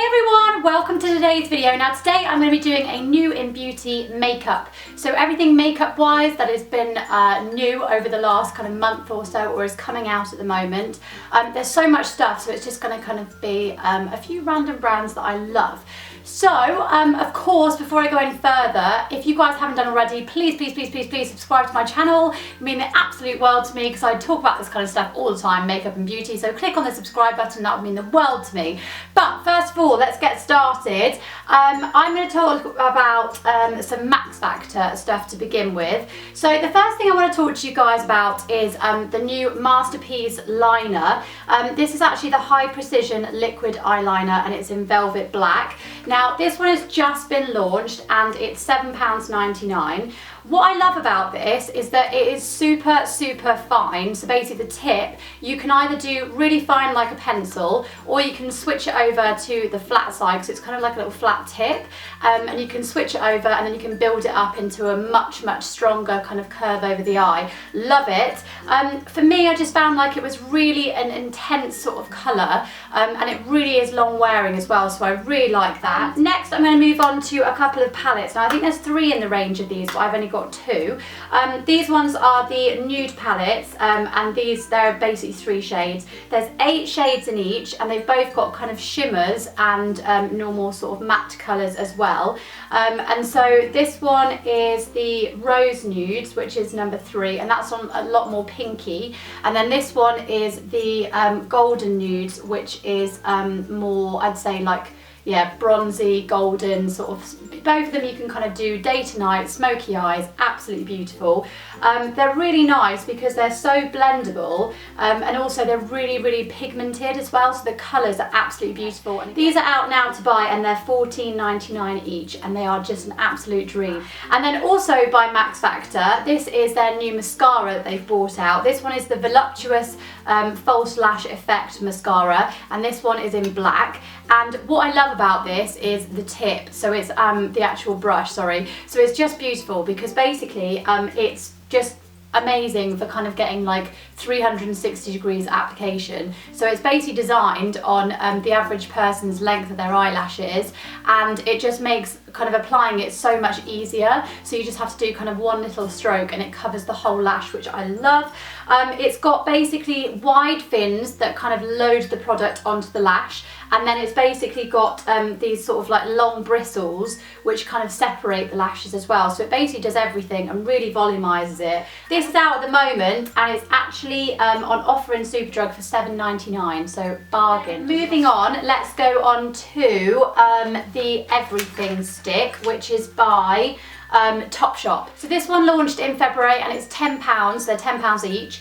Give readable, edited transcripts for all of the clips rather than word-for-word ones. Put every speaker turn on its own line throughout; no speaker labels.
everyone, welcome to today's video. Now today I'm going to be doing a new in beauty makeup. So everything makeup wise that has been new over the last kind of month or so, or is coming out at the moment. There's so much stuff, so it's just going to kind of be a few random brands that I love. So, of course, before I go any further, if you guys haven't done already, please subscribe to my channel. It would mean the absolute world to me because I talk about this kind of stuff all the time, makeup and beauty. So click on the subscribe button, that would mean the world to me. But first of all, let's get started. I'm going to talk about some Max Factor stuff to begin with. So the first thing I want to talk to you guys about is the new Masterpiece liner. This is actually the high precision liquid eyeliner and it's in velvet black. Now this one has just been launched and it's £7.99. What I love about this is that it is super fine. So basically the tip, you can either do really fine like a pencil or you can switch it over to the flat side because it's kind of like a little flat tip, and you can switch it over and then you can build it up into a much stronger kind of curve over the eye. Love it. For me, I just found like it was really an intense sort of colour, and it really is long wearing as well, so I really like that. Next I'm going to move on to a couple of palettes. Now I think there's 3 in the range of these, but I've only got 2. These ones are the Nude palettes, and they're basically 3 shades. There's 8 shades in each and they've both got kind of shimmers and normal sort of matte colours as well. And so this one is the Rose Nudes, which is number 3, and that's on a lot more pinky. And then this one is the Golden Nudes, which is more, I'd say, like, yeah, bronzy, golden, sort of. Both of them you can kind of do day to night, smoky eyes, absolutely beautiful. They're really nice because they're so blendable, and also they're really pigmented as well, so the colours are absolutely beautiful. And these are out now to buy and they're £14.99 each and they are just an absolute dream. And then also by Max Factor, this is their new mascara that they've brought out. This one is the Voluptuous False Lash Effect Mascara and this one is in black. And what I love about this is the tip, so it's the actual brush, sorry. So it's just beautiful because basically it's just amazing for kind of getting like 360 degrees application. So it's basically designed on the average person's length of their eyelashes, and it just makes kind of applying it so much easier. So you just have to do kind of one little stroke and it covers the whole lash, which I love. It's got basically wide fins that kind of load the product onto the lash, and then it's basically got these sort of like long bristles which kind of separate the lashes as well. So it basically does everything and really volumizes it. This is out at the moment and it's actually on offer in Superdrug for £7.99, so bargain. Moving on, let's go on to the Everything stick, which is by Topshop. So this one launched in February and it's £10, they're £10 each.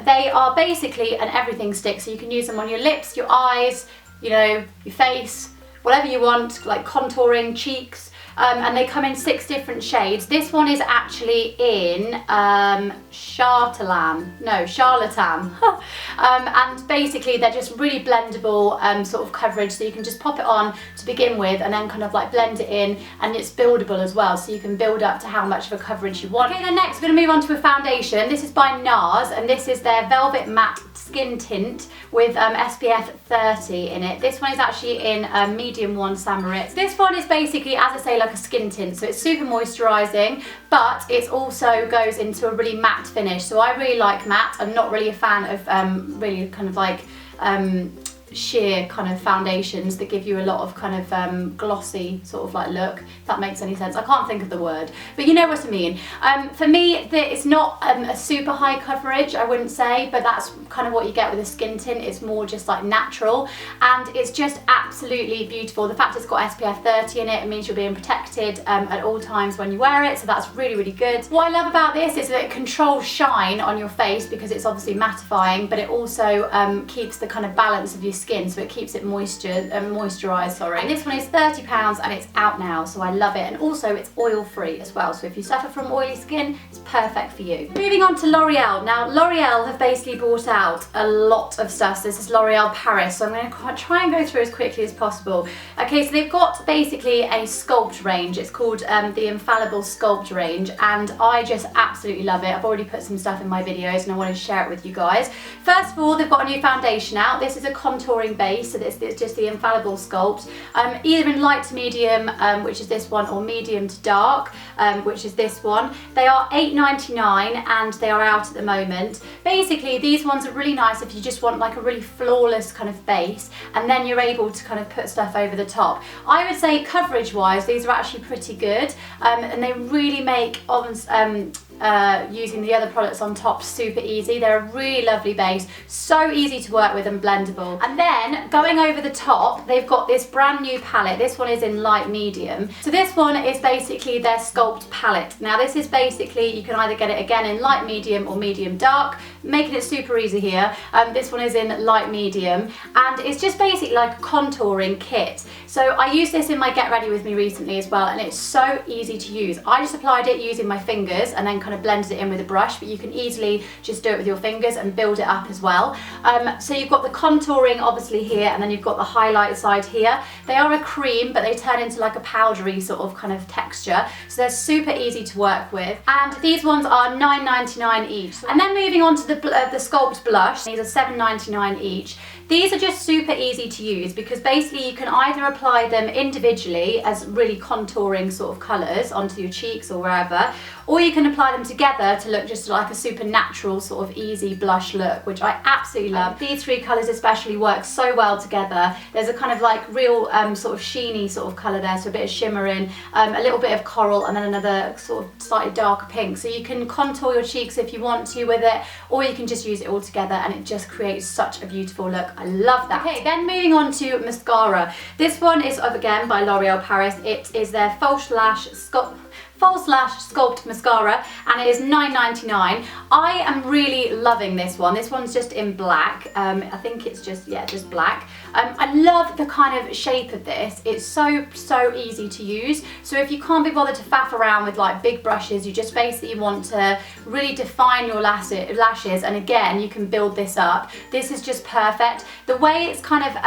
They are basically an everything stick, so you can use them on your lips, your eyes, you know, your face, whatever you want, like contouring, cheeks. And they come in 6 different shades. This one is actually in Charlatan. And basically they're just really blendable sort of coverage, so you can just pop it on to begin with and then kind of like blend it in, and it's buildable as well, so you can build up to how much of a coverage you want. Okay, then next we're going to move on to a foundation. This is by Nars and this is their Velvet Matte Skin Tint with SPF 30 in it. This one is actually in medium 1 Moritz. This one is basically, as I say, like a skin tint, so it's super moisturising, but it also goes into a really matte finish. So I really like matte. I'm not really a fan of really kind of like sheer kind of foundations that give you a lot of kind of glossy sort of like look, if that makes any sense. I can't think of the word, but you know what I mean. For me, it's not a super high coverage, I wouldn't say, but that's kind of what you get with a skin tint. It's more just like natural, and it's just absolutely beautiful. The fact it's got SPF 30 in it, it means you're being protected at all times when you wear it, so that's really good. What I love about this is that it controls shine on your face because it's obviously mattifying, but it also keeps the kind of balance of your skin, so it keeps it moisturised, sorry. And this one is £30 and it's out now, so I love it. And also it's oil free as well, so if you suffer from oily skin, it's perfect for you. Moving on to L'Oreal. Now L'Oreal have basically brought out a lot of stuff. So this is L'Oreal Paris, so I'm going to try and go through as quickly as possible. Okay, so they've got basically a Sculpt range. It's called the Infallible Sculpt range, and I just absolutely love it. I've already put some stuff in my videos and I want to share it with you guys. First of all, they've got a new foundation out. This is a contour contouring base, so this is just the Infallible Sculpt, either in light to medium, which is this one, or medium to dark, which is this one. They are $8.99 and they are out at the moment. Basically, these ones are really nice if you just want like a really flawless kind of base, and then you're able to kind of put stuff over the top. I would say coverage wise, these are actually pretty good, and they really make using the other products on top super easy. They're a really lovely base, so easy to work with and blendable. And then going over the top, they've got this brand new palette. This one is in light medium. So this one is basically their Sculpt palette. Now this is basically, you can either get it again in light medium or medium dark, making it super easy here. This one is in light medium, and it's just basically like a contouring kit. So I used this in my Get Ready With Me recently as well, and it's so easy to use. I just applied it using my fingers and then kind of blended it in with a brush, but you can easily just do it with your fingers and build it up as well. So you've got the contouring obviously here, and then you've got the highlight side here. They are a cream, but they turn into like a powdery sort of kind of texture, so they're super easy to work with. And these ones are $9.99 each. And then moving on to the Sculpt blush, these are $7.99 each. These are just super easy to use because basically you can either apply them individually as really contouring sort of colours onto your cheeks or wherever, or you can apply them together to look just like a super natural sort of easy blush look, which I absolutely love. These three colours especially work so well together. There's a kind of like real sort of sheeny sort of colour there, so a bit of shimmer in, a little bit of coral, and then another sort of slightly darker pink. So you can contour your cheeks if you want to with it, or you can just use it all together and it just creates such a beautiful look. I love that. Okay, then moving on to mascara. This one is again by L'Oreal Paris. It is their False Lash Sculpt mascara, and it is $9.99. I am really loving this one. This one's just in black. I think it's just, yeah, just black. I love the kind of shape of this. It's so easy to use. So if you can't be bothered to faff around with like big brushes, you just basically want to really define your lashes, and again, you can build this up. This is just perfect. The way it's kind of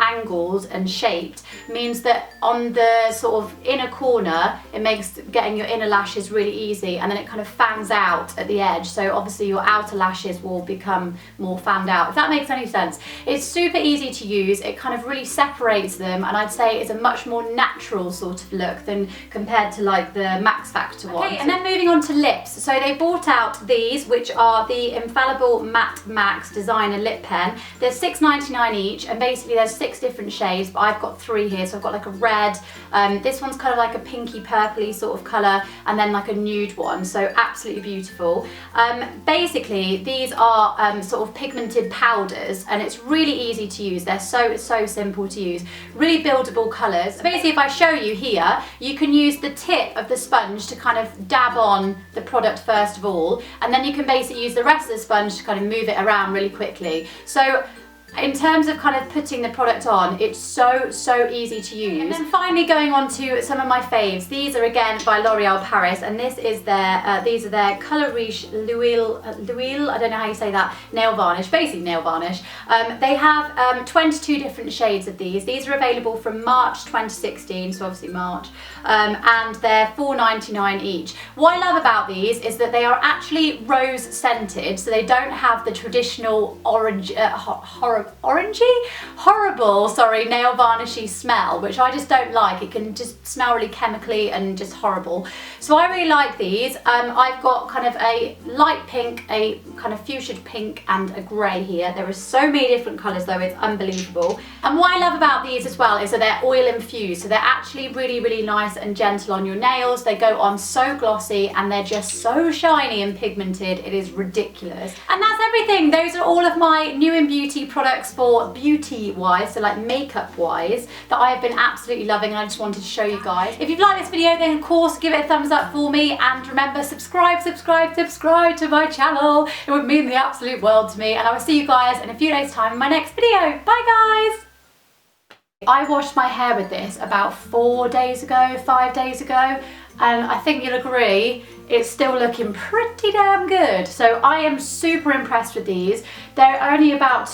angled and shaped means that on the sort of inner corner, it makes getting your inner lashes really easy, and then it kind of fans out at the edge, so obviously your outer lashes will become more fanned out, if that makes any sense. It's super easy to use. It kind of really separates them, and I'd say it's a much more natural sort of look than compared to like the Max Factor one. Okay, and then moving on to lips. So they brought out these, which are the Infallible Matte Max Designer Lip Pen. They're $6.99 each, and basically there's 6 different shades, but I've got 3 here. So I've got like a red, this one's kind of like a pinky purpley sort of colour, and then like a nude one, so absolutely beautiful. Basically these are sort of pigmented powders, and it's really easy to use. They're so simple to use, really buildable colours. So basically if I show you here, you can use the tip of the sponge to kind of dab on the product first of all, and then you can basically use the rest of the sponge to kind of move it around really quickly. So in terms of kind of putting the product on, it's so easy to use. And then finally going on to some of my faves. These are again by L'Oreal Paris, and this is their, these are their Color Riche L'Huile, I don't know how you say that, nail varnish, basically nail varnish. They have 22 different shades of these. These are available from March 2016, so obviously March, and they're $4.99 each. What I love about these is that they are actually rose scented, so they don't have the traditional orange, horrible, sorry, nail varnishy smell, which I just don't like. It can just smell really chemically and just horrible. So I really like these. I've got kind of a light pink, a kind of fuchsia pink, and a grey here. There are so many different colours though, it's unbelievable. And what I love about these as well is that they're oil infused, so they're actually really nice and gentle on your nails. They go on so glossy, and they're just so shiny and pigmented. It is ridiculous. And that's everything. Those are all of my new in beauty products for beauty wise, so like makeup wise, that I have been absolutely loving, and I just wanted to show you guys. If you've liked this video, then of course give it a thumbs up for me, and remember, subscribe to my channel. It would mean the absolute world to me, and I will see you guys in a few days time in my next video. Bye guys! I washed my hair with this about 5 days ago, and I think you'll agree it's still looking pretty damn good. So I am super impressed with these. They're only about